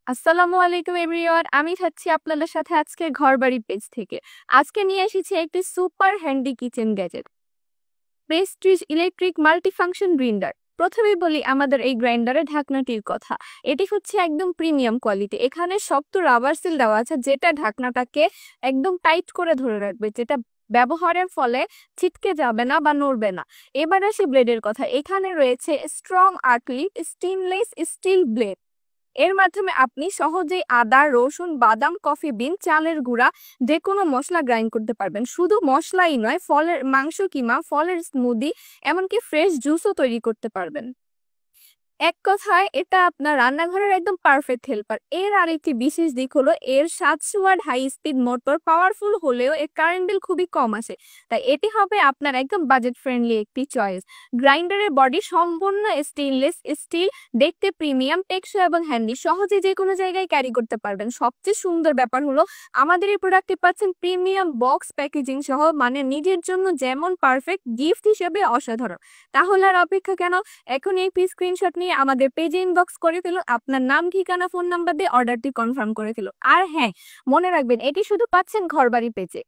আসসালামু আলাইকুম এভরিওয়ান, আমি থাকছি আপনাদের সাথে আজকে ঘরবাড়ি পেজ থেকে। আজকে নিয়ে এসেছি একটি super handy kitchen gadget, Prestige electric multifunction grinder. প্রথমেই বলি আমাদের এই গ্রাইন্ডারের ঢাকনাটির কথা। এটি হচ্ছে একদম প্রিমিয়াম কোয়ালিটি। এখানে শক্ত রাবার সিল দেওয়া আছে, যেটা ঢাকনাটাকে একদম টাইট করে ধরে রাখবে, যেটা ব্যবহারের ফলে ছিটকে যাবে না বা নড়বে না। এবার আসি ব্লেডের কথা। এখানে রয়েছে স্ট্রং আর্কলিক স্টেনলেস স্টিল ব্লেড। এর মাধ্যমে আপনি সহজেই আদা, রসুন, বাদাম, কফি বিন, চালের গুঁড়া যে কোনো মশলা গ্রাইন্ড করতে পারবেন। শুধু মশলাই নয়, ফলের মাংস কিমা, ফলের স্মুদি, এমনকি ফ্রেশ জুসও তৈরি করতে পারবেন। এক কথায় এটা আপনার রান্নাঘরের একদম পারফেক্ট হেল্পার। এর আরেকটি বিশেষ দিক হলো এর 700 watt high speed motor. Powerful হলেও এর কারেন্ট বিল খুবই কম আসে, তাই এটি হবে আপনার একদম বাজেট ফ্রেন্ডলি একটি চয়েস। গ্রাইন্ডারের বডি সম্পূর্ণ স্টেইনলেস স্টিল, দেখতে প্রিমিয়াম, টেকসই এবং হ্যান্ডি। সহজে যে কোনো জায়গায় ক্যারি করতে পারবেন। সবচেয়ে সুন্দর ব্যাপার হলো আমাদের এই প্রোডাক্টে পাচ্ছেন প্রিমিয়াম বক্স প্যাকেজিং সহ, মানে নিজের জন্য যেমন পারফেক্ট, গিফট হিসেবে অসাধারণ। তাহলে আর অপেক্ষা কেন? এখন এই স্ক্রিনশট নিয়ে আমাদের পেজে ইনবক্স করে ফেলুন। আপনার নাম, ঠিকানা, ফোন নাম্বার দিয়ে অর্ডারটি কনফার্ম করে ফেলুন। আর হ্যাঁ, মনে রাখবেন এটি শুধু পাচ্ছেন ঘরবাড়ি পেজে।